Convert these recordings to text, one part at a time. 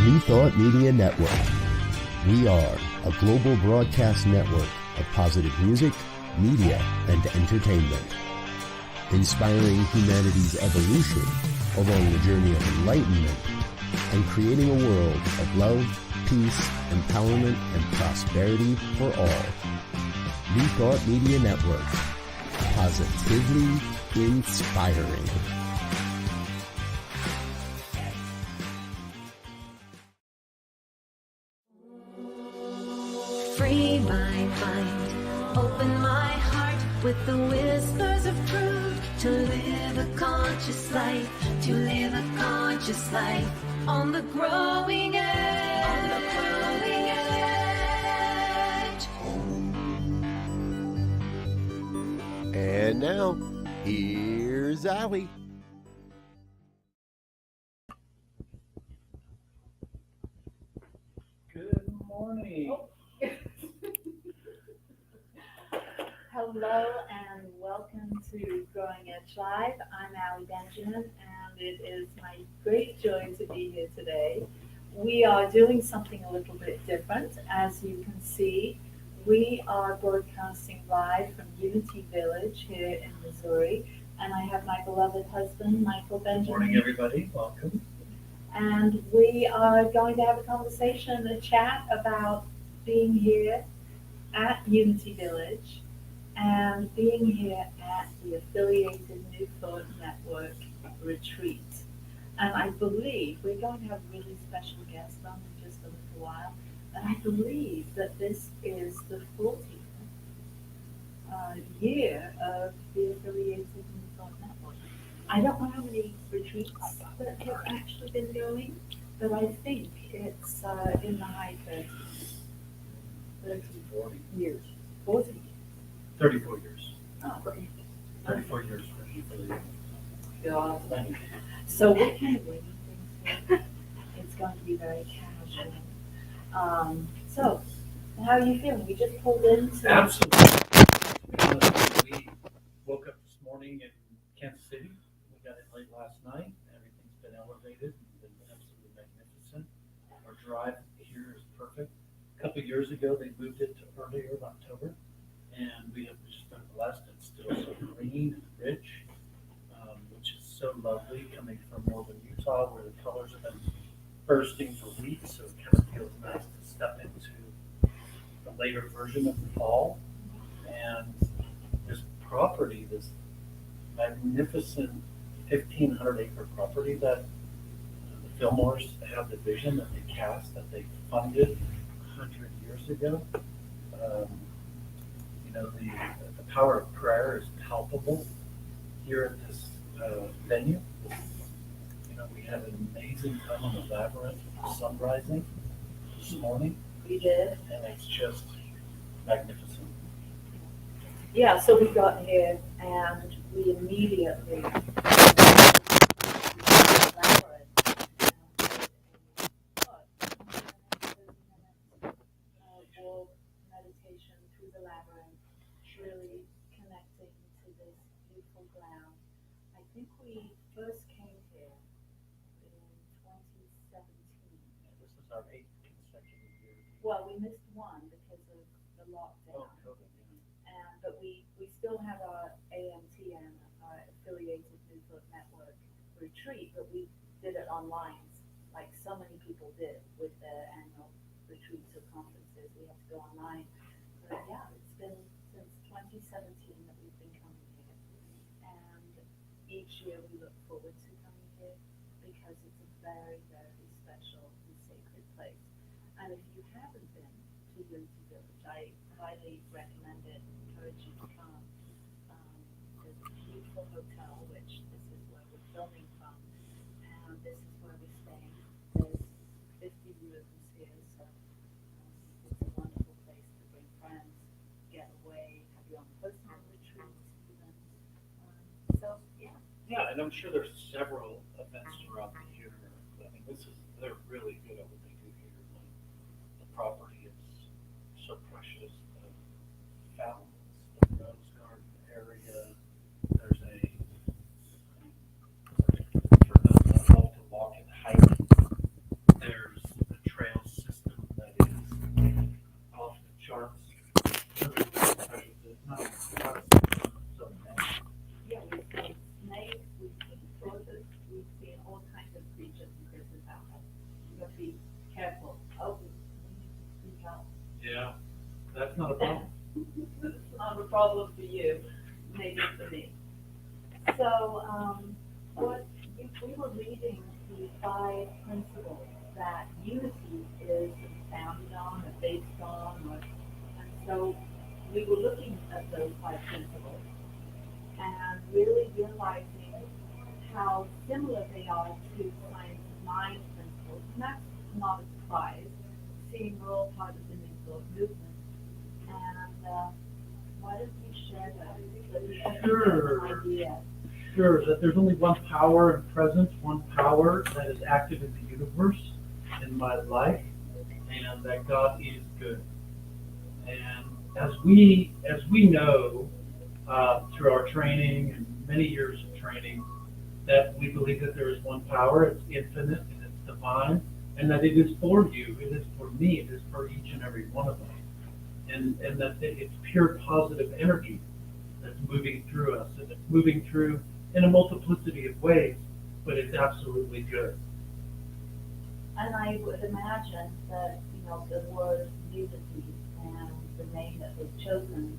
New Thought Media Network. We are a global broadcast network of positive music, media, and entertainment, inspiring humanity's evolution along the journey of enlightenment and creating a world of love, peace, empowerment, and prosperity for all. New Thought Media Network. Positively inspiring. Free my mind, open my heart with the whispers of truth, to live a conscious life, to live a conscious life on the growing edge, on the growing edge. And now, here's Allie. Good morning. Hello and welcome to Growing Edge Live. I'm Allie Benjamin, and it is my great joy to be here today. We are doing something a little bit different. As you can see, we are broadcasting live from Unity Village here in Missouri, and I have my beloved husband, Michael Benjamin. Good morning, everybody. Welcome. And we are going to have a conversation, a chat about being here at Unity Village and being here at the affiliated New Thought Network retreat. And I believe we're going to have a really special guest on in just a little while, but I believe that this is the 40th year of the affiliated New Thought Network. I don't know how many retreats that have actually been going, but I think it's in the high 30s. 40 years. 40 years. 34 years. Oh, great. 34 years for the God. Thank you. So we're kind of waiting things here. It's going to be very casual. So, how are you feeling? We just pulled into... Absolutely. We woke up this morning in Kansas City. We got in late last night. Everything's been elevated and been absolutely magnificent. Our drive here is perfect. A couple of years ago, they moved it to earlier in October, and we have just been blessed. It's still so green and rich, which is so lovely coming from northern Utah, where the colors have been bursting for weeks. So it kind of feels nice to step into the later version of the fall. And this property, this magnificent 1,500 acre property that the Fillmores have, the vision that they cast, that they funded 100 years ago. The power of prayer is palpable here at this venue. We had an amazing time on the labyrinth, sun rising this morning. We did. And it's just magnificent. Yeah, so we got here and we immediately meditation through the labyrinth, really connecting to this beautiful ground. I think we first came here in 2017. This is our 8th consecutive year. Well, we missed one because of the lockdown. Oh, COVID, yeah. But we still have our AMTN, our affiliated New Thought Network retreat, but we did it online, like so many people did with their annual retreats or conferences. We have to go online. But yeah, it's been since 2017 that we've been coming here. And each year we look forward to coming here because it's a very, very special and sacred place. And if you haven't been to Unity Village, I highly recommend it, encourage you to come. There's a beautiful hotel, which this is where we're filming from, and this is where we're staying. There's 50 rooms here, so it's a wonderful place to bring friends, get away, have your own personal retreats even. So, yeah. Yeah, and I'm sure there's several events throughout the year. I mean, they're really good at what they do here. The property is so precious. The fountains, the rose garden area. There's for those that love to walk and hike, there's problem for you, maybe for me. So, we were reading the 5 principles that unity is founded on, or based on, and so we were looking at those 5 principles and really realizing how similar they are to science of mind principles, and that's not a surprise, seeing we're all part of the New Thought movement. And why don't you share that? So we have Sure. an idea. Sure, that there's only one power and presence, one power that is active in the universe, in my life, and that God is good. And as we know through our training and many years of training, that we believe that there is one power, it's infinite and it's divine, and that it is for you, it is for me, it is for each and every one of us. And that it's pure positive energy that's moving through us, and it's moving through in a multiplicity of ways, but it's absolutely good. And I would imagine that, the word unity and the name that was chosen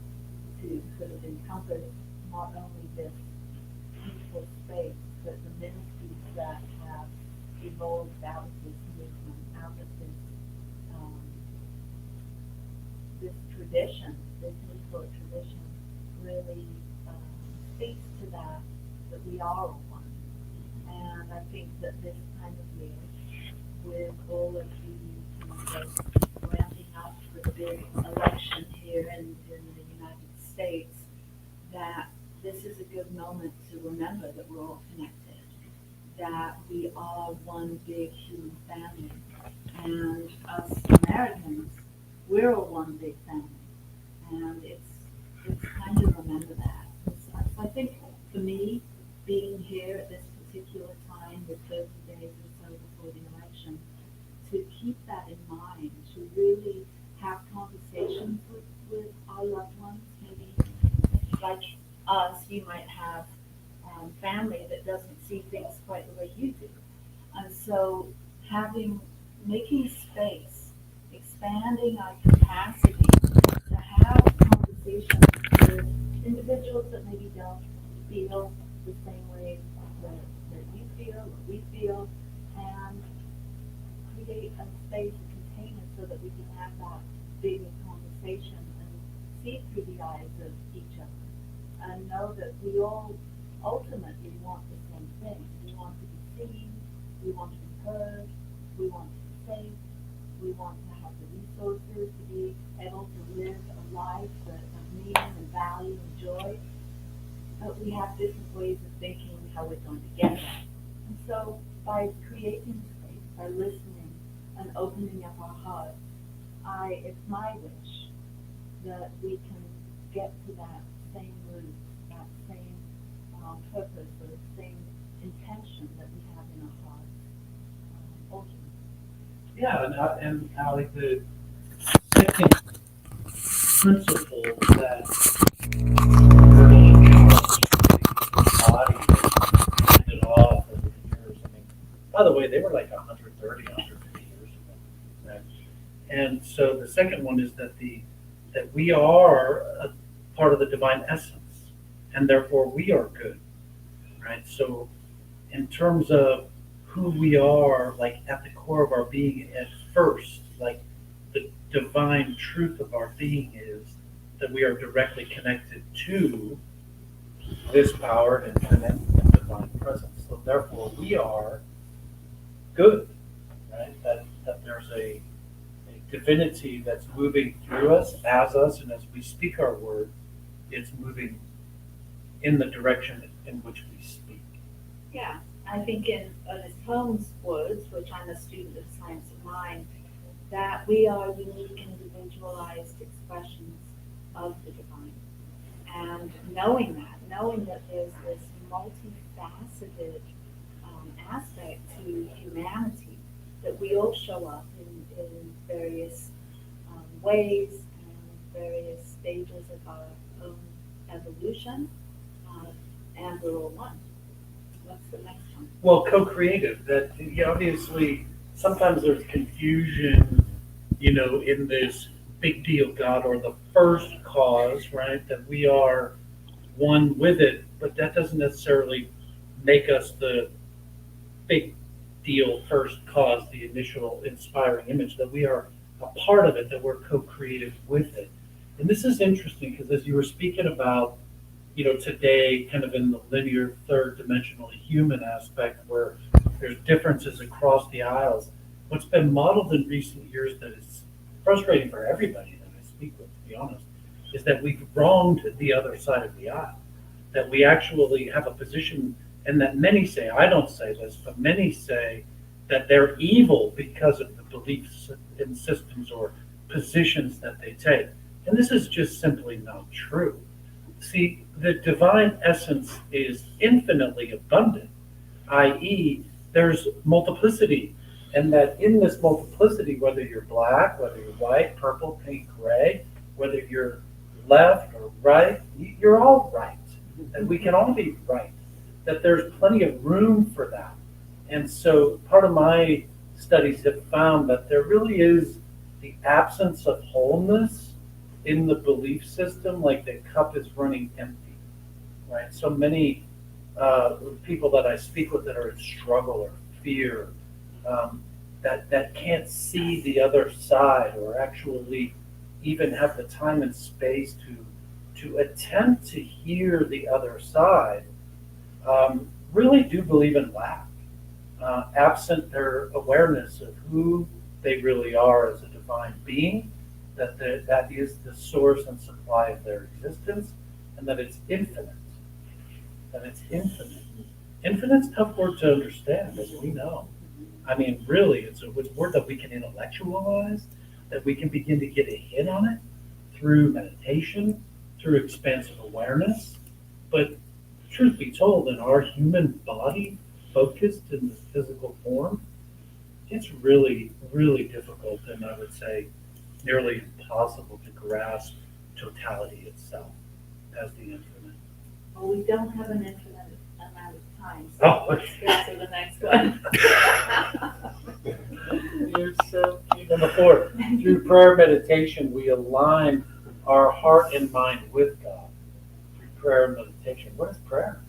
to sort of encompass not only this peaceful space, but the ministries that have evolved out of this movement, out of this tradition, this Negro tradition, really speaks to that we are one. And I think that this time of year, with all of the ramping up for the big election here in the United States, that this is a good moment to remember that we're all connected, that we are one big human family, and us Americans, we're all one big family, and it's time to remember that. So I think for me, being here at this particular time with 30 days or so before the election, to keep that in mind, to really have conversations with our loved ones, maybe like us, you might have family that doesn't see things quite the way you do. And so making space, expanding our capacity to have conversations with individuals that maybe don't feel the same way that you feel or we feel, and create a space, a container, so that we can have that bigger conversation and see through the eyes of each other, and know that we all ultimately want the same thing. We want to be seen, we want to be heard, we want to be safe, we want to have the resources to be able to live a life of meaning and value and joy. But we have different ways of thinking how we're going to get there. And so by creating space, by listening and opening up our hearts, it's my wish that we can get to that same root, that same purpose, or the same intention that we have in our hearts. Ultimately. Yeah, and Allie, the second principle that really body handed off over the years. I mean, by the way, they were like 130, 150 years ago. Right? And so the second one is that we are a part of the divine essence, and therefore we are good. Right? So in terms of who we are, like at the core of our being at first, like the divine truth of our being is that we are directly connected to this power and infinite and divine presence. So therefore we are good, right? That there's a divinity that's moving through us, as us, and as we speak our word, it's moving in the direction in which we speak. Yeah, I think in Ernest Holmes' words, which I'm a student of science of mind, that we are unique, individualized expressions of the divine. And knowing that there's this multifaceted aspect to humanity, that we all show up in various ways and various stages of our own evolution, and we're all one. What's the next one? Well, co-creative. That obviously sometimes there's confusion, in this big deal God or the first cause, right? That we are one with it, but that doesn't necessarily make us the big deal first cause, the initial inspiring image, that we are a part of it, that we're co-creative with it. And this is interesting because as you were speaking about, today kind of in the linear third dimensional human aspect where there's differences across the aisles, what's been modeled in recent years that is frustrating for everybody that I speak with, to be honest, is that we've wronged the other side of the aisle, that we actually have a position, and that many say, I don't say this, but many say that they're evil because of the beliefs and systems or positions that they take. And this is just simply not true. See, the divine essence is infinitely abundant, i.e., there's multiplicity, and that in this multiplicity, whether you're black, whether you're white, purple, pink, gray, whether you're left or right, you're all right, and we can all be right, that there's plenty of room for that. And so part of my studies have found that there really is the absence of wholeness in the belief system, like the cup is running empty, right? So many people that I speak with that are in struggle or fear, that can't see the other side or actually even have the time and space to attempt to hear the other side, really do believe in lack, absent their awareness of who they really are as a divine being, that is the source and supply of their existence, and that it's infinite. That it's infinite. Infinite's a tough word to understand, as we know. I mean, really, it's a word that we can intellectualize, that we can begin to get a hit on it through meditation, through expansive awareness. But truth be told, in our human body, focused in the physical form, it's really, really difficult, and I would say nearly impossible to grasp totality itself as the infinite. Well, we don't have an infinite amount of time, so Oh, let's go to the next one. You're so cute. Number 4, through prayer meditation, we align our heart and mind with God. Through prayer and meditation. What is prayer?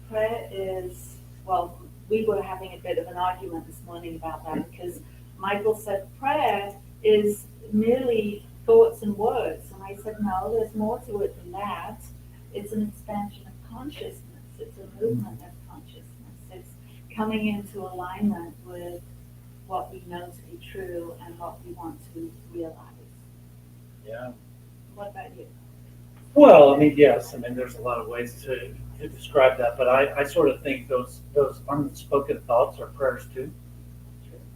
Prayer is, well, we were having a bit of an argument this morning about that because Michael said prayer is merely thoughts and words. And I said, no, there's more to it than that. It's an expansion of consciousness. It's a movement of consciousness. It's coming into alignment with what we know to be true and what we want to realize. Yeah. What about you? Well, I mean, yes. I mean, there's a lot of ways to describe that, but I sort of think those unspoken thoughts are prayers too.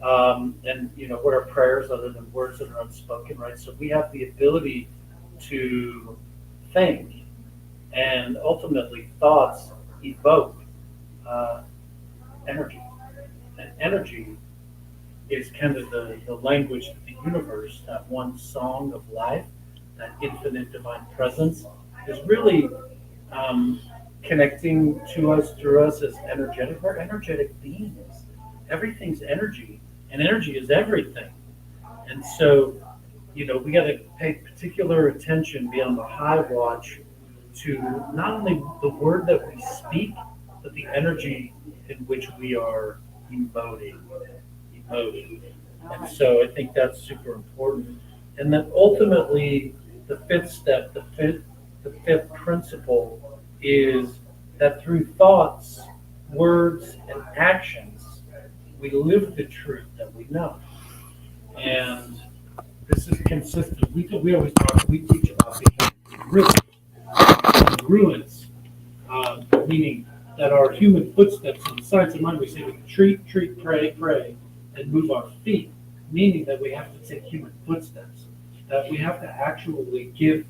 And what are prayers other than words that are unspoken, right? So we have the ability to think, and ultimately thoughts evoke energy. And energy is kind of the language of the universe, that one song of life, that infinite divine presence is really connecting to us, through us as energetic. We're energetic beings. Everything's energy, and energy is everything. And so, we got to pay particular attention, be on the high watch to not only the word that we speak, but the energy in which we are emoting. And so I think that's super important. And then ultimately, the fifth step, the fifth principle is that through thoughts, words, and actions, we live the truth that we know. And this is consistent. We always we teach about being congruence, meaning that our human footsteps in the science of mind, we say we can treat, pray, and move our feet, meaning that we have to take human footsteps, that we have to actually give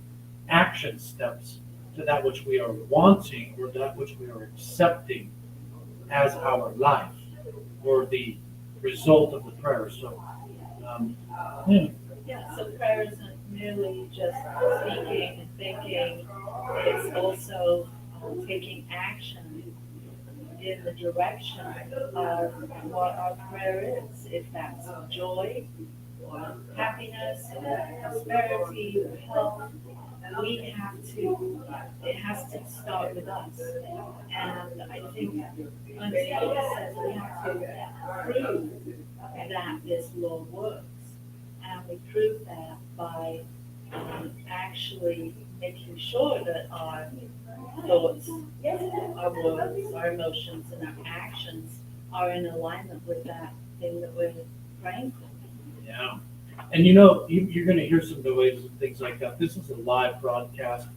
action steps to that which we are wanting or that which we are accepting as our life or the result of the prayer. So, Yeah, so prayer isn't merely just speaking and thinking, it's also taking action in the direction of what our prayer is. If that's joy, or happiness, or prosperity, or health, it has to start with us. And I think when Stella says we have to prove that this law works, and we prove that by actually making sure that our thoughts, our words, our emotions, and our actions are in alignment with that thing that we're praying for. Yeah. And you're going to hear some noise and things like that. This is a live broadcast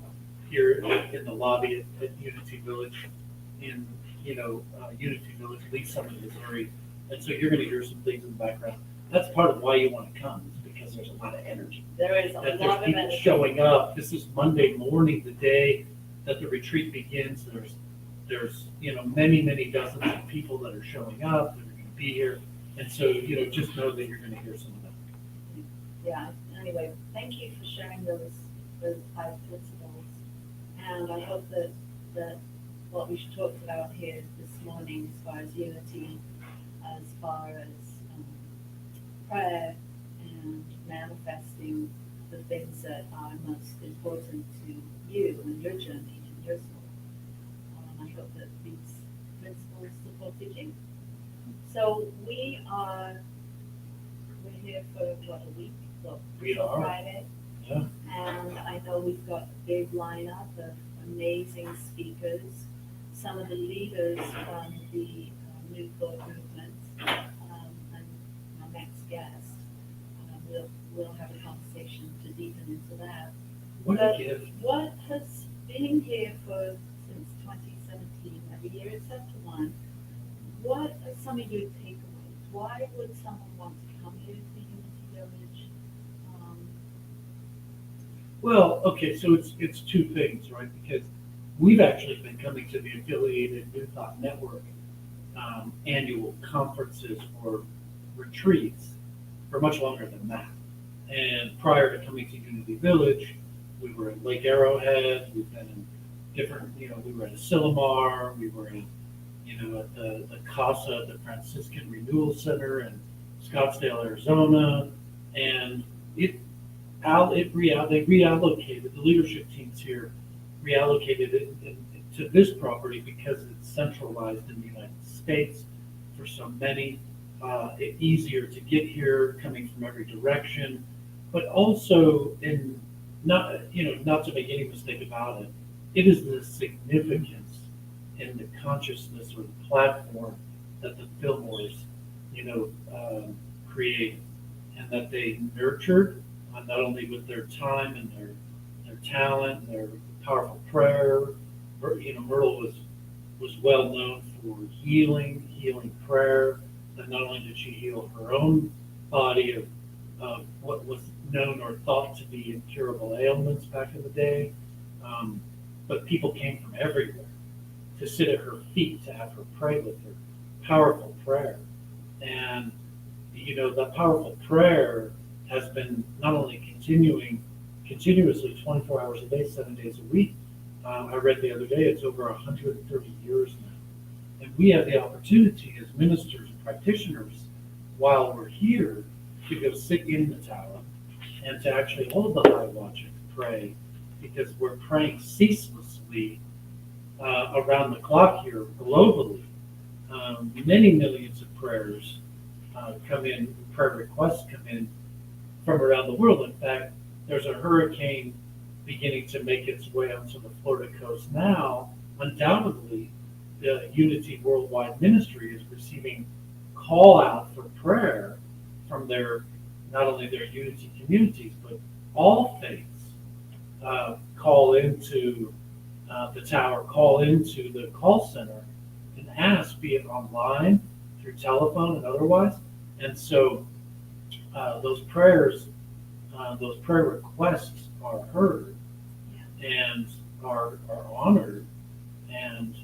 here in the lobby at Unity Village in, Unity Village, Lee Summit, Missouri. And so you're going to hear some things in the background. That's part of why you want to come, is because there's a lot of energy. There is a That lot there's of people energy. showing up. This is Monday morning, the day that the retreat begins. There's many, many dozens of people that are showing up, that are going to be here. And so, just know that you're going to hear some of that. Yeah, anyway, thank you for sharing those 5 principles. And I hope that what we talked about here this morning, as far as unity, as far as prayer and manifesting the things that are most important to you and your journey and your soul. I hope that these principles supported you. So we're here for what, a week? Well, We till are. Friday. Yeah. And I know we've got a big lineup of amazing speakers, some of the leaders from the New Thought movement, and our next guest. We'll have a conversation to deepen into that. What But a gift. what has been here since 2017, every year except one, what are some of your takeaways? Why would someone want to come here to Unity Village? Well, okay, so it's two things, right? Because we've actually been coming to the affiliated New Thought Network annual conferences or retreats for much longer than that. And prior to coming to Unity Village, we were in Lake Arrowhead. We've been in different, we were at Asilomar. We were in, at the CASA, the Franciscan Renewal Center in Scottsdale, Arizona. And they reallocated, the leadership teams here reallocated it to this property because it's centralized in the United States for so many. It's easier to get here, coming from every direction, but also not to make any mistake about it, it is the significance in the consciousness or the platform that the Fillmores, created, and that they nurtured, not only with their time and their talent, and their powerful prayer. Myrtle was well known for healing prayer. And not only did she heal her own body of what was known or thought to be incurable ailments back in the day, but people came from everywhere to sit at her feet, to have her pray with her. Powerful prayer. And, that powerful prayer has been not only continuously 24 hours a day, 7 days a week. I read the other day, it's over 130 years now. And we have the opportunity as ministers and practitioners, while we're here, to go sit in the tower and to actually hold the high watch and pray, because we're praying ceaselessly around the clock here globally. Many millions of prayers come in, prayer requests come in from around the world. In fact, there's a hurricane beginning to make its way onto the Florida coast now. Undoubtedly, the Unity Worldwide Ministry is receiving call out for prayer from not only their Unity communities, but all faiths call into the tower, call into the call center and ask, be it online, through telephone and otherwise. And so those prayer requests are heard and are honored and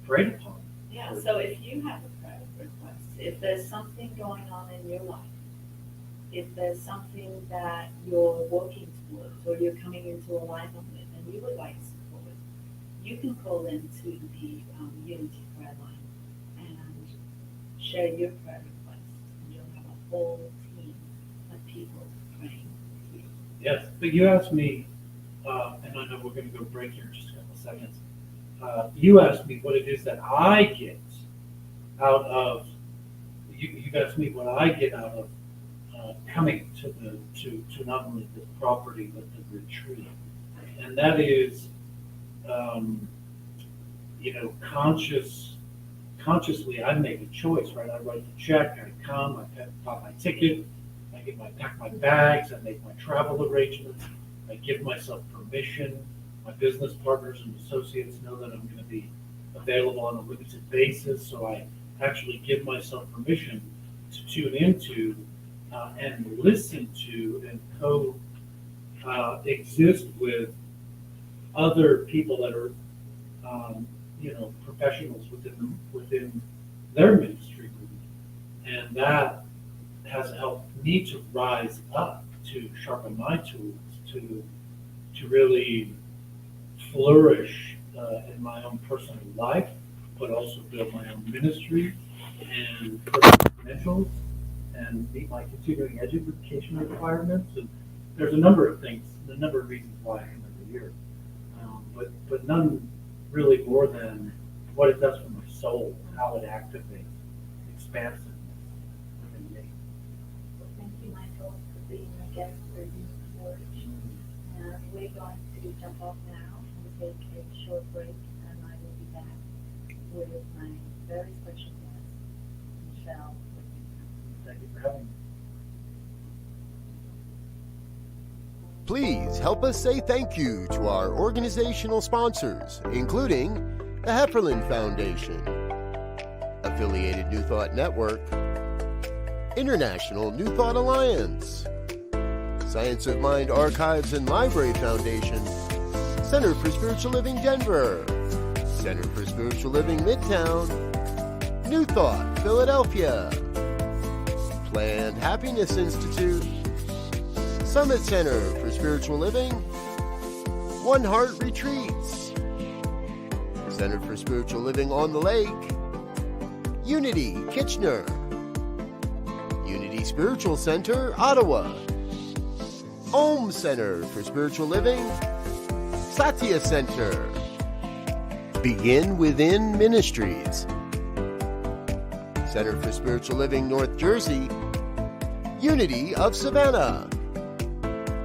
prayed upon. Yeah, so if you have a prayer request, if there's something going on in your life, if there's something that you're working towards or you're coming into alignment with and you would like support, you can call into the Unity prayer line and share your prayer request, and you'll whole team of people praying with you. Yes, but you asked me, and I know we're going to go break here in just a couple of seconds. You asked me what it is that I get out of. You asked me what I get out of coming to not only this property but the retreat, and that is, consciously I make a choice, right? I write the check, I come, I buy my ticket, pack my bags, I make my travel arrangements, I give myself permission. My business partners and associates know that I'm going to be available on a limited basis, so I actually give myself permission to tune into and listen to and exist with other people that are, professionals within their ministry group, and that has helped me to rise up, to sharpen my tools, to really flourish in my own personal life, but also build my own ministry and credentials and meet my continuing education requirements. And there's a number of things, a number of reasons why I come every year, but none really more than what it does for my soul, how it activates expansiveness within me. Thank you, Michael, for being a guest for Youth Forge. And we're going to jump off now and take a short break, and I will be back with my very special guest, Michelle Whittington. Thank you for having me. Please help us say thank you to our organizational sponsors, including the Hefferland Foundation, Affiliated New Thought Network, International New Thought Alliance, Science of Mind Archives and Library Foundation, Center for Spiritual Living Denver, Center for Spiritual Living Midtown, New Thought Philadelphia, Planned Happiness Institute, Summit Center for Spiritual Living, One Heart Retreats, Center for Spiritual Living on the Lake, Unity Kitchener, Unity Spiritual Center Ottawa, Om Center for Spiritual Living, thesatyacenter, Begin Within Ministries, Center for Spiritual Living North Jersey, Unity of Savannah,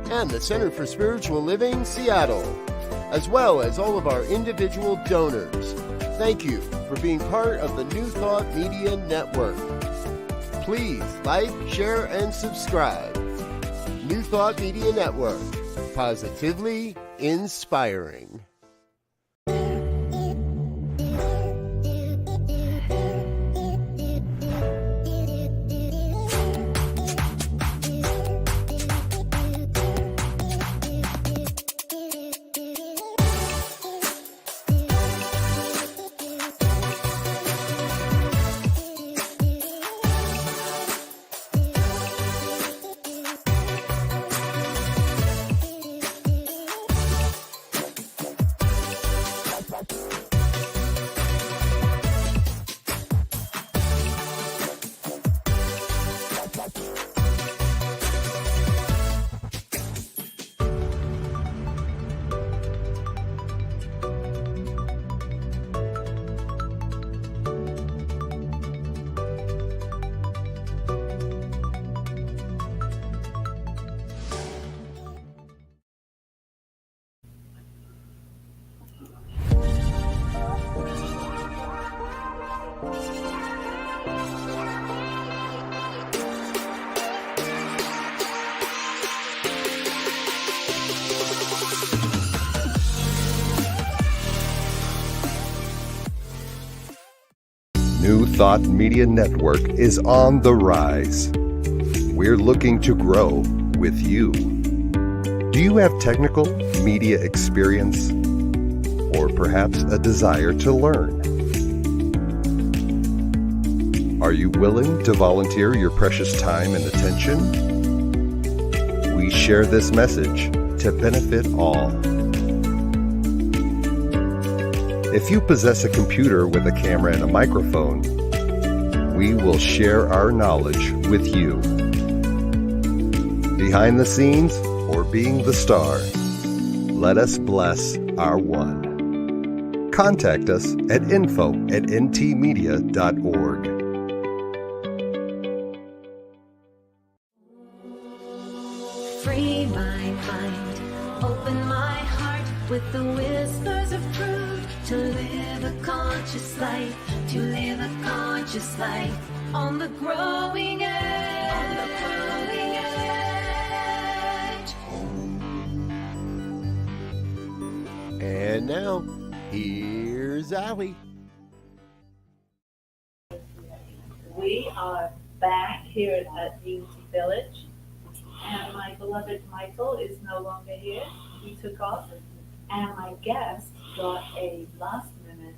and the Center for Spiritual Living Seattle, as well as all of our individual donors. Thank you for being part of the New Thought Media Network. Please like, share, and subscribe. New Thought Media Network, positively inspiring. New Thought Media Network is on the rise. We're looking to grow with you. Do you have technical media experience or perhaps a desire to learn? Are you willing to volunteer your precious time and attention? We share this message to benefit all. If you possess a computer with a camera and a microphone, we will share our knowledge with you. behind the scenes, or being the star. Let us bless our one. Contact us at info@ntmedia.org. Free my mind, open my heart with the whispers of truth. To live a conscious life, to live a conscious life on the growing edge. On the growing edge. And now, here's Allie. We are back here at Unity Village, and my beloved Michael is no longer here. He took off, and my guest got a last-minute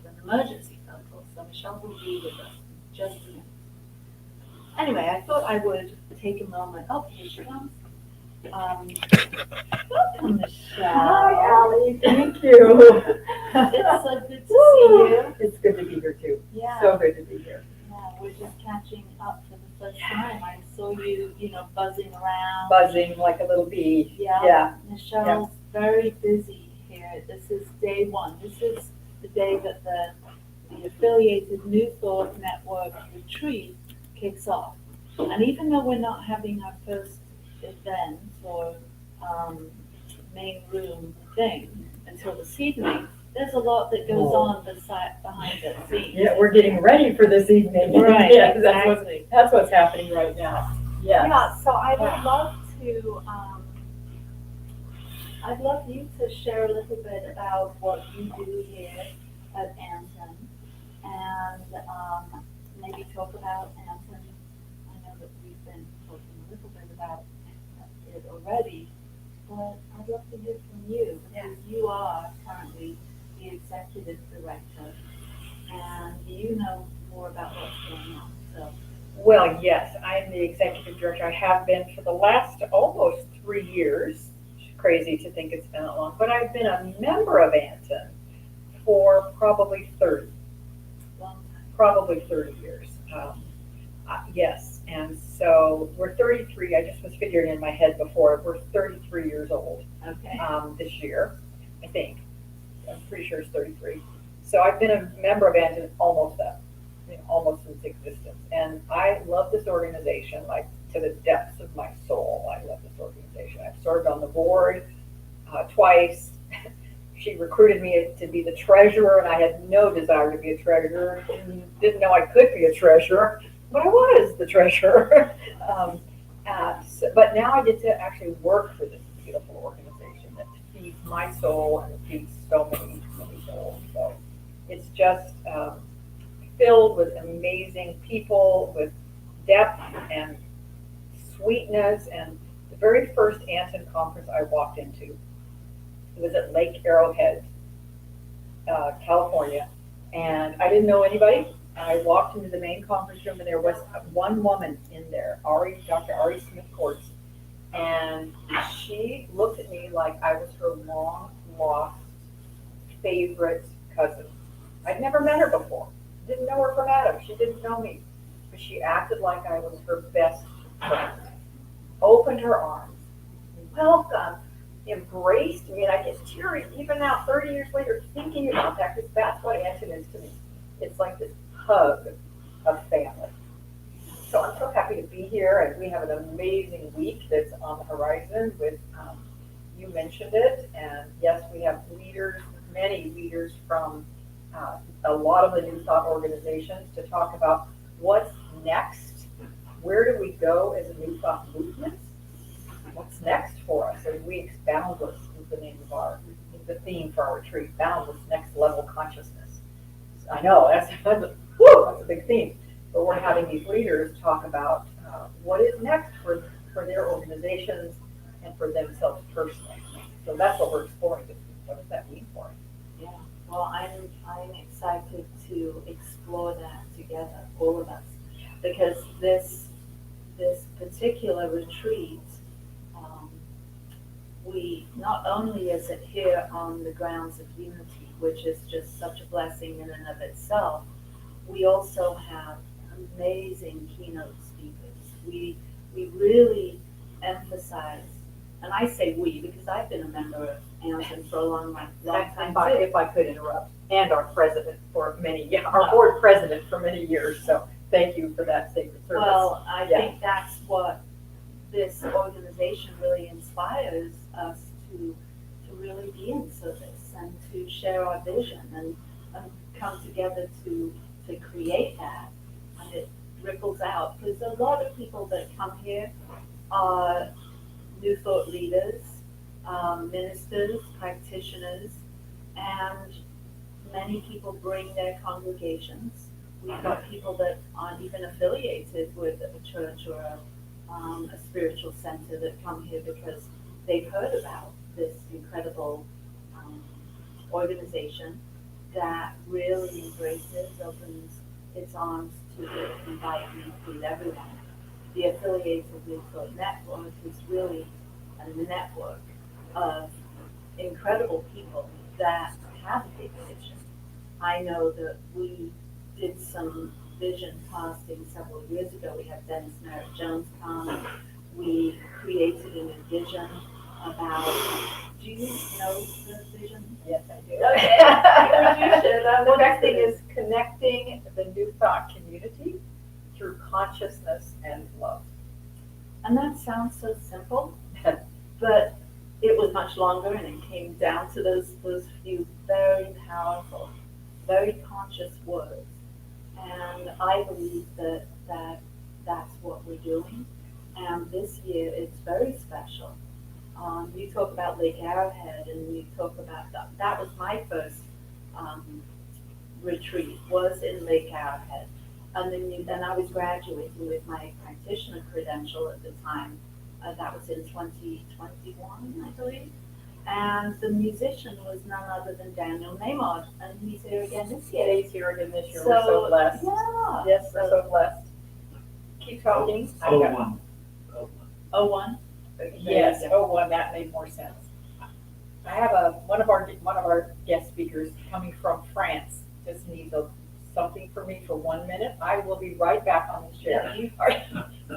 an emergency phone call, so Michelle will be with us in just a minute. Anyway, I thought I would take a moment. Oh, here she comes. Welcome, Michelle. Hi, Allie. Thank you. It's so good to see you. It's good to be here too. Yeah. So good to be here. Yeah, we're just catching up for the first time. I saw you, buzzing around. Buzzing like a little bee. Yeah. Michelle's very busy here. This is day one. This is the day that the affiliated New Thought Network retreat kicks off. And even though we're not having our first event or main room thing until this evening, there's a lot that goes on behind the scenes. Yeah, we're getting ready for this evening. Right, Yeah, exactly. That's what's happening right now. Yes. Yeah, so I would love to, I'd love you to share a little bit about what you do here at Anton, and maybe talk about Anton. I know that we've been talking a little bit about it already, but I'd love to hear from you, because you are currently the executive director, and you know more about what's going on, so. Well, yes, I am the executive director. I have been for the last almost 3 years. It's crazy to think it's been that long, but I've been a member of Anton for probably 30. Long time. Probably 30 years. Yes, and so we're 33. I just was figuring in my head before, we're 33 years old Okay. this year, I think. I'm pretty sure it's 33. So I've been a member of Anton almost since existence. And I love this organization, like to the depths of my soul. I love this organization. I've served on the board twice. She recruited me to be the treasurer, and I had no desire to be a treasurer. Didn't know I could be a treasurer, but I was the treasurer. But now I get to actually work for this beautiful organization that feeds my soul and feeds so many souls. So it's just filled with amazing people, with depth and sweetness. And the very first Anton conference I walked into, it was at Lake Arrowhead, California, and I didn't know anybody. I walked into the main conference room, and there was one woman in there, Dr. Ari Smith-Courts, and she looked at me like I was her long-lost favorite cousin. I'd never met her before. Didn't know her from Adam. She didn't know me, but she acted like I was her best friend. Opened her arms, welcome, embraced me, and I get teary even now, 30 years later, thinking about that, because that's what Anton is to me. It's like this hug of family. So I'm so happy to be here, and we have an amazing week that's on the horizon with, you mentioned it, and yes, we have leaders, many leaders from a lot of the New Thought organizations to talk about what's next. Where do we go as a New Thought movement? What's next for us? As we Boundless is the name of the theme for our retreat, Boundless, next level consciousness. I know, that's a big theme. But we're having these leaders talk about what is next for their organizations and for themselves personally. So that's what we're exploring this week. What does that mean for us? Yeah, well, I'm excited to explore that together, all of us, because this particular retreat, we not only is it here on the grounds of Unity, which is just such a blessing in and of itself, we also have amazing keynote speakers. We we really emphasize, and I say we because I've been a member of Anson for a long time too. If I could interrupt, and our president for many, our board president for many years, so thank you for that sacred service. Well, I think that's what this organization really inspires us to really be in service and to share our vision and come together to create that. And it ripples out, because a lot of people that come here are New Thought leaders, ministers, practitioners, and many people bring their congregations. We've got people that aren't even affiliated with a church or a spiritual center that come here because they've heard about this incredible organization that really embraces, opens its arms to invite and include everyone. The Affiliated New Thought Network is really a network of incredible people that have a big vision. I know that we did some vision casting several years ago. We had Dennis Merritt Jones come. We created a new vision about, do you know the vision? Yes, I do. Okay. You should. The next thing is connecting the New Thought community through consciousness and love. And that sounds so simple, but it was much longer, and it came down to those few very powerful, very conscious words. And I believe that that's what we're doing. And this year it's very special. You talk about Lake Arrowhead, and you talk about that was my first retreat, was in Lake Arrowhead. And then I was graduating with my practitioner credential at the time. That was in 2021, I believe. And the musician was none other than Daniel Maymard, and he's here again this year. He's here again this year. We're so blessed. Yeah. Yes, we're so blessed. Keep talking. Oh, one. 01? Yes, 01, that made more sense. I have one of our guest speakers coming from France. Just needs something for me for 1 minute. I will be right back on the chair. Yeah, you All right.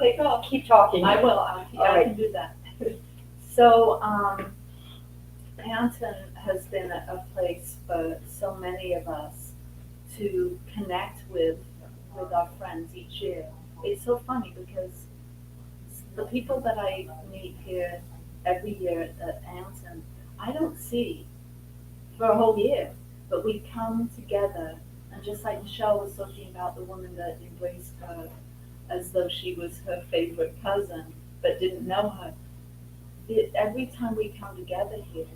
Take off. Keep talking. I will. I can do that. So, Anton has been a place for so many of us to connect with our friends each year. It's so funny because the people that I meet here every year at Anton, I don't see for a whole year, but we come together, and just like Michelle was talking about the woman that embraced her as though she was her favorite cousin, but didn't know her. Every time we come together here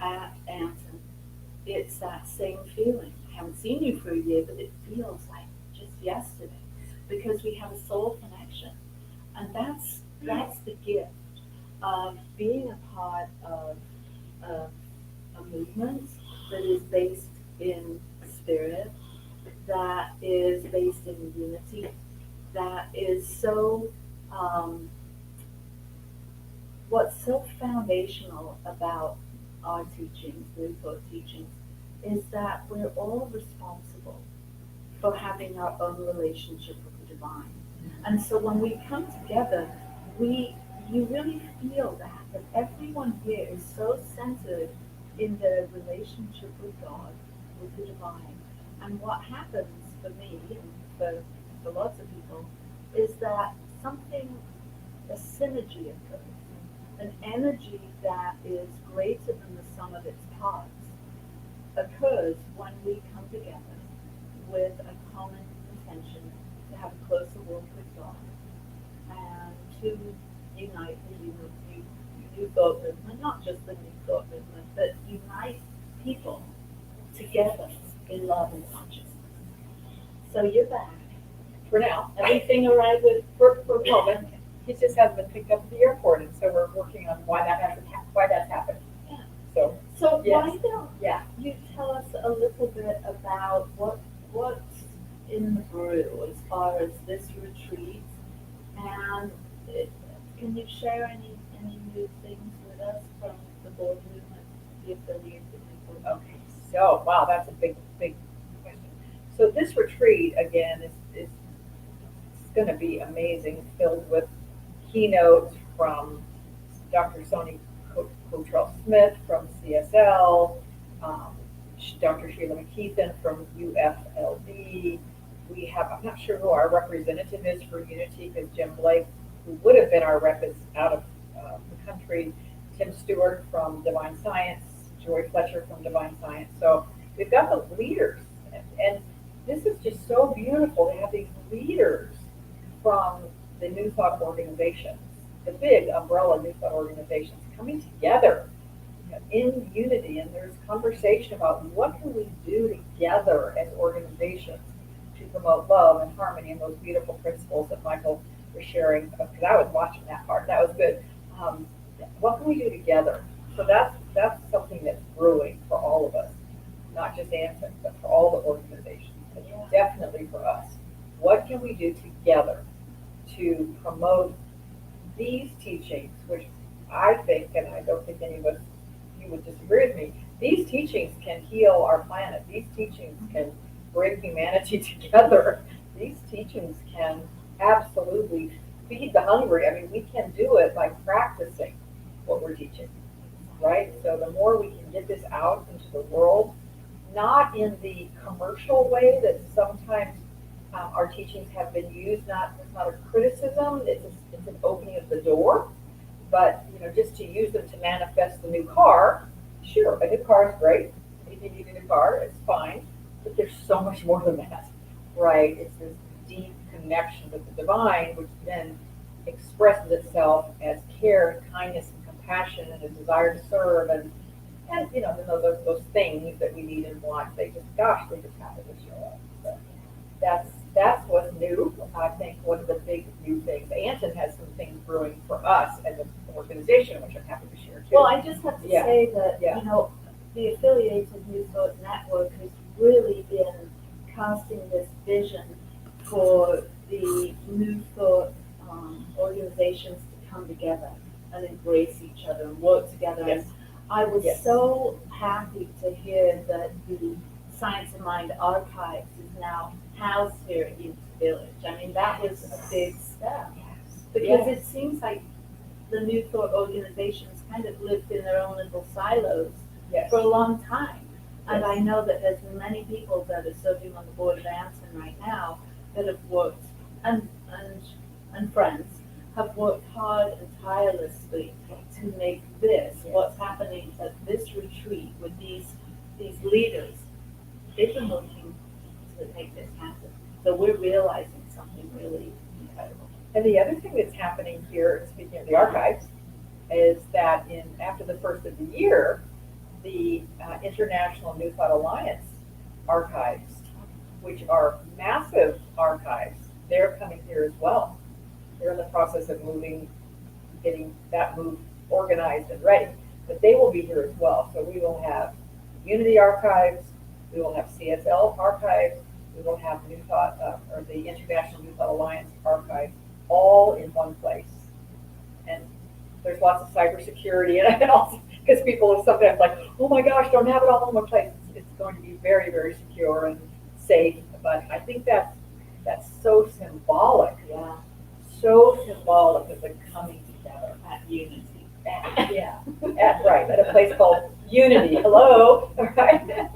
at Anton, it's that same feeling. I haven't seen you for a year, but it feels like just yesterday, because we have a soul connection. And that's the gift of being a part of a movement that is based in spirit, that is based in unity, that is so, what's so foundational about our teachings, New Thought teachings, is that we're all responsible for having our own relationship with the divine. And so when we come together, you really feel that everyone here is so centered in their relationship with God, with the divine. And what happens for me, and for lots of people, is that a synergy occurs, an energy that is greater than the sum of its parts occurs when we come together with a common intention to have a closer walk with God and to unite the New Thought movement, not just the New Thought movement, but unite people together in love and consciousness. So you're back. For now. Everything all right with For a moment. He just hasn't been picked up at the airport, and so we're working on why that's happened. Yeah. So yes. Why don't you tell us a little bit about what's in the brew as far as this retreat, and can you share any new things with us from the board movement, the affiliated movement? Okay. So wow, that's a big question. So this retreat again is going to be amazing, filled with keynotes from Dr. Sony Cottrell-Smith from CSL, Dr. Sheila McKeithen from UFLD. We have, I'm not sure who our representative is for Unity, because Jim Blake, who would have been our rep, is out of the country. Tim Stewart from Divine Science, Joy Fletcher from Divine Science. So we've got the leaders, and this is just so beautiful to have these leaders from the New Thought organizations, the big umbrella New Thought organizations, coming together in unity. And there's conversation about what can we do together as organizations to promote love and harmony and those beautiful principles that Michael was sharing, because I was watching that part. That was good. What can we do together? So that's something that's brewing for all of us, not just Anson, but for all the organizations, and definitely for us. What can we do together to promote these teachings, which I think, and I don't think any of us, you would disagree with me, these teachings can heal our planet. These teachings can bring humanity together. These teachings can absolutely feed the hungry. I mean, we can do it by practicing what we're teaching, right? So the more we can get this out into the world, not in the commercial way that sometimes our teachings have been used, it's not a criticism, it's an opening of the door, but just to use them to manifest the new car. Sure, a new car is great. If you need a new car, it's fine, but there's so much more than that, right? It's this deep connection with the divine, which then expresses itself as care and kindness and compassion and a desire to serve, and those things that we need and want. They just happen to show up. So that's what's new. I think one of the big new things. Anton has some things brewing for us as an organization, which I'm happy to share too. Well, I just have to say that, the Affiliated New Thought Network has really been casting this vision for the New Thought organizations to come together and embrace each other and work together. Yes. And I was so happy to hear that the Science of Mind Archives is now housed here at Unity Village. I mean, that was a big step. Because it seems like the New Thought organizations kind of lived in their own little silos for a long time. And I know that there's many people that are serving on the board of Anson right now that have worked, and friends, have worked hard and tirelessly to make this, what's happening at this retreat with these leaders. They've been working to make this happen. So we're realizing something really incredible. And the other thing that's happening here, speaking of the archives, is that after the first of the year, the International New Thought Alliance archives, which are massive archives, they're coming here as well. They're in the process of getting that move organized and ready, but they will be here as well. So we will have Unity archives, we will have CSL archives, we will have New Thought, or the International New Thought Alliance archives, all in one place. And there's lots of cybersecurity in it also, because people are sometimes like, oh my gosh, don't have it all in one place. It's going to be very, very secure and safe. But I think that's so symbolic. Yeah. So symbolic of the coming together At Unity. At a place called Unity. Hello. All right.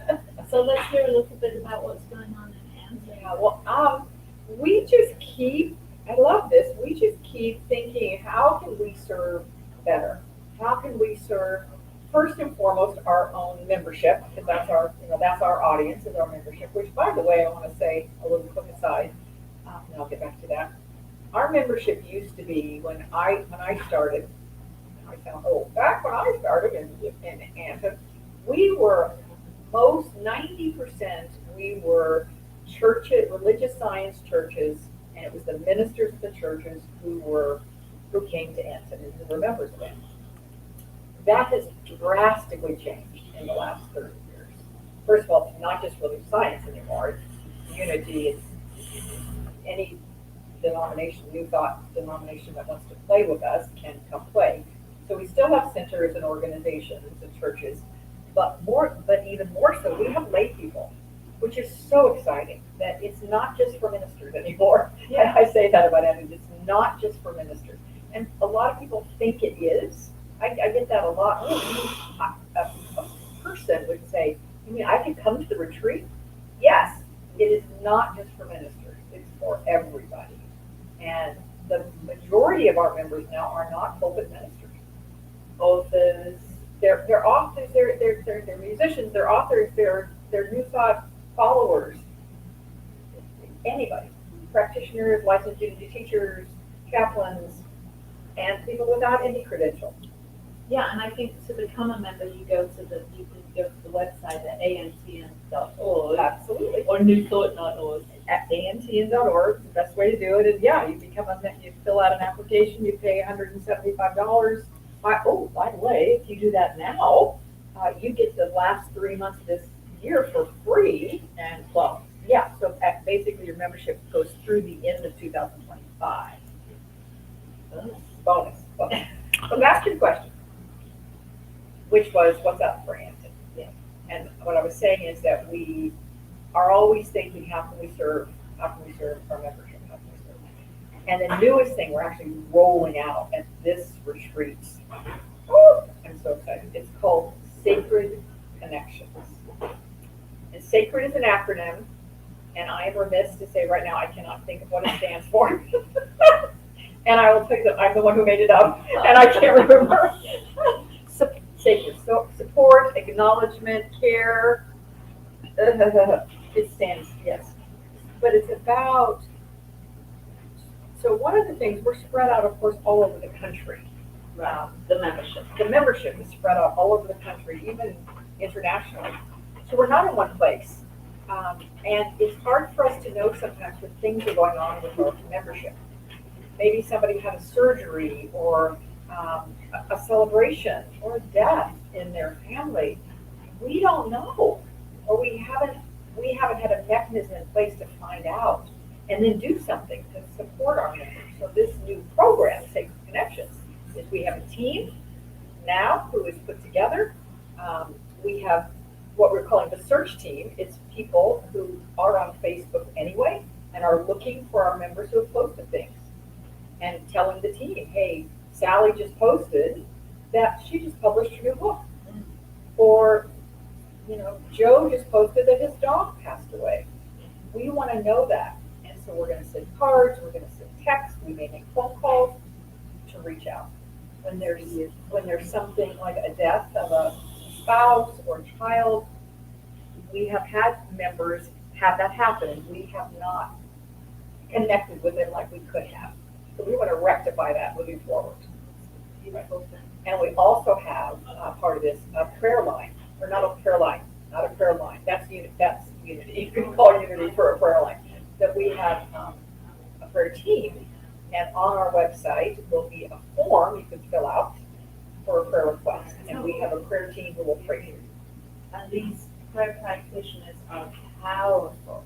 So let's hear a little bit about what's going on in Anson. Yeah, well, we just keep, I love this, we just keep thinking, how can we serve better? How can we serve, first and foremost, our own membership, because that's our audience, is our membership, which, by the way, I want to say a little quick aside, and I'll get back to that. Our membership used to be, when I started, I sound old, back when I started in Anson, we were 90% we were churches, religious science churches, and it was the ministers of the churches who came to Anson and who were members of Anson. That has drastically changed in the last 30 years. First of all, it's not just religious science anymore. It's unity. It's any denomination, New Thought denomination that wants to play with us can come play. So we still have centers and organizations and churches, but even more so, we have lay people, which is so exciting that it's not just for ministers anymore. Yeah. I say that about it. It's not just for ministers. And a lot of people think it is. I get that a lot. Oh, a person would say, you mean I can come to the retreat? Yes, it is not just for ministers, it's for everybody. And the majority of our members now are not pulpit ministers. Both as they're authors, they're musicians, they're authors, they're New Thought followers. Anybody, practitioners, licensed unity teachers, chaplains, and people without any credential. Yeah, and I think to become a member, you can go to the website at antn.org. Absolutely. Or newthought.org. At antn.org, the best way to do it is, yeah, you fill out an application, you pay $175. By the way, if you do that now, you get the last 3 months of this year for free. And so basically your membership goes through the end of 2025. Bonus. So that's your question, which was, what's up for Anton? Yeah. And what I was saying is that we are always thinking, how can we serve our membership? How can we serve? And the newest thing we're actually rolling out at this retreat, I'm so excited. It's called Sacred Connections. And sacred is an acronym, and I am remiss to say right now I cannot think of what it stands for. And I will tell you that I'm the one who made it up, and I can't remember. Sacred, so support, acknowledgement, care. It stands, yes. But it's about, so one of the things, we're spread out, of course, all over the country. The membership. The membership is spread out all over the country, even internationally. So we're not in one place. And it's hard for us to know sometimes when things are going on with our membership. Maybe somebody had a surgery or a celebration or a death in their family. We don't know, or we haven't had a mechanism in place to find out and then do something to support our members. So this new program, Sacred Connections, is we have a team now who is put together. We have what we're calling the search team. It's people who are on Facebook anyway and are looking for our members who have posted things and telling the team, hey, Sally just posted that she just published her new book. Or, Joe just posted that his dog passed away. We want to know that. And so we're going to send cards, we're going to send texts, we may make phone calls to reach out. When there's something like a death of a spouse or child, we have had members have that happen. We have not connected with them like we could have. So we want to rectify that moving forward. And we also have part of this a prayer line, or not a prayer line. That's unity. You can call unity for a prayer line. That we have a prayer team, and on our website will be a form you can fill out for a prayer request, and we have a prayer team who will pray for you. And these prayer practitioners are powerful.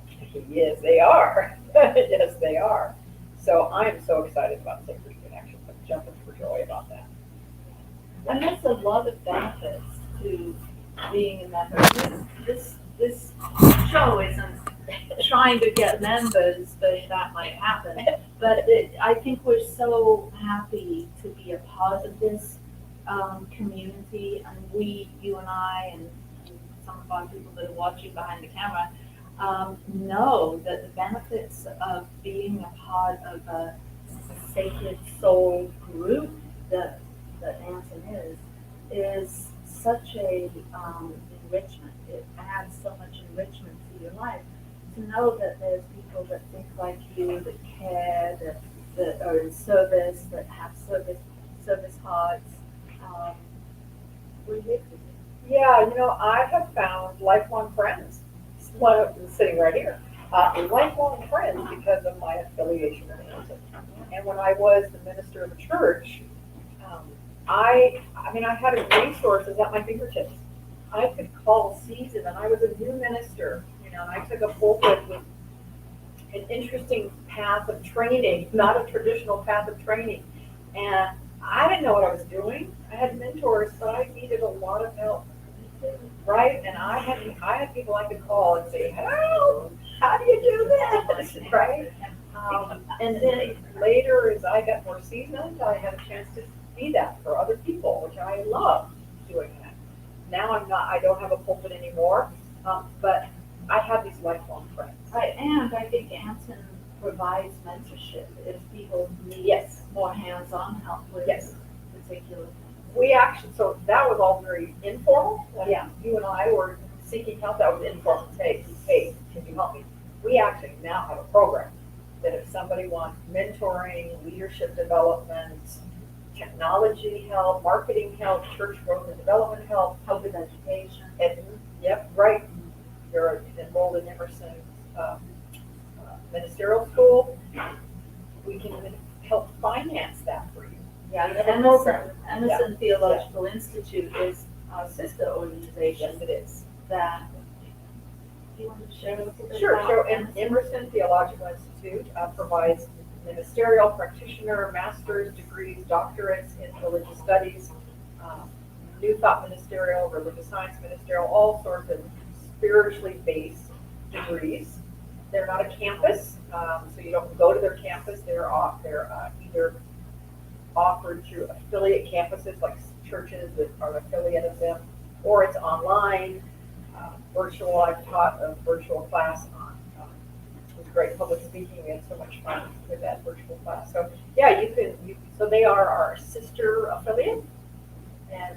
Yes, they are. Yes, they are. So I'm so excited about Sacred Connections. I'm jumping for joy about that. And there's a lot of benefits to being a member. This show isn't trying to get members, but that might happen. But I think we're so happy to be a part of this community, and you and I, and some of our people that are watching behind the camera, know that the benefits of being a part of a sacred soul group that Anton is such a enrichment. It adds so much enrichment to your life. To know that there's people that think like you, that care, that are in service, that have service hearts. We're here for you. Yeah, I have found lifelong friends. One of them sitting right here. Lifelong friends because of my affiliation with Anton. And when I was the minister of the church, I had resources at my fingertips. I could call season, and I was a new minister, and I took a pulpit with an interesting path of training, not a traditional path of training. And I didn't know what I was doing. I had mentors, but I needed a lot of help, right? And I had people I could call and say, help, how do you do this, right? And then later, as I got more seasoned, I had a chance to be that for other people, which I love doing that. Now I don't have a pulpit anymore, but I have these lifelong friends. Right, and I think Anson provides mentorship if people need Yes. more hands-on help with Yes. particular things. We actually, so that was all very informal. When Yeah. You and I were seeking help, that was informal. Hey, can you help me? We actually now have a program that if somebody wants mentoring, leadership development, technology help, marketing help, church growth and development help, Help with education. and, yep, right. You're enrolled in Emerson's ministerial school. We can even help finance that for you. Yeah, We the have a program. Emerson Theological Institute is our sister organization Yes, it is. that, do you want to share a little bit Sure, about so Emerson? Emerson Theological Institute provides ministerial practitioner, master's degrees, doctorates in religious studies, New Thought ministerial, religious science ministerial, all sorts of spiritually based degrees. They're not a campus, so you don't go to their campus. They're either offered through affiliate campuses like churches that are an affiliate of them, or it's online, virtual. I've taught a virtual class on it was great public speaking. We had so much fun with that virtual class. So yeah, so they are our sister affiliate, and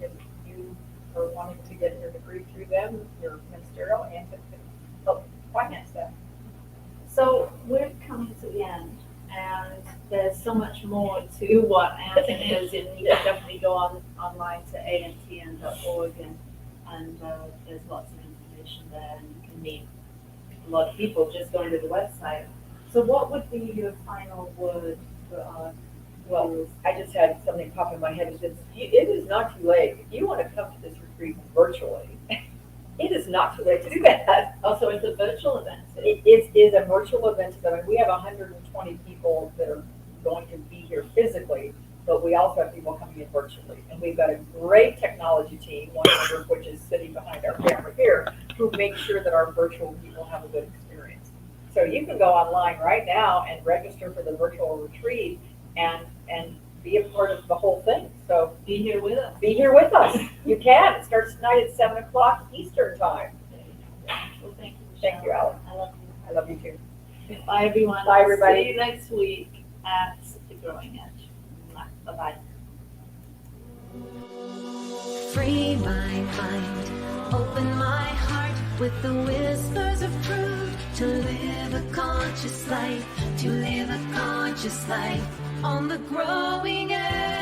if you are wanting to get your degree through them, your ministerial, and to help finance that. So we're coming to the end, and there's so much more to what Anson is, and you can definitely go online to antn.org, and there's lots of information there, and you can meet a lot of people just going to the website. So what would be your final word for our Well, viewers? I just had something pop in my head. It is not too late. If you want to come to this retreat virtually, it is not too late to do that. Also, it's a virtual event. It is a virtual event. I mean, we have 120 people that are going to be here physically, but we also have people coming in virtually. And we've got a great technology team, one member of which is sitting behind our camera here, who makes sure that our virtual people have a good experience. So you can go online right now and register for the virtual retreat and be a part of the whole thing. So Be here with us. be here with us. You can. It starts tonight at 7 o'clock Eastern time. Well, thank you, Michelle. Thank you, Alan. I love you. I love you too. Bye, everyone. Bye, everybody. See you next week at The Growing Edge. Bye-bye. Free my mind, open my heart with the whispers of truth. To live a conscious life, to live a conscious life on the growing edge.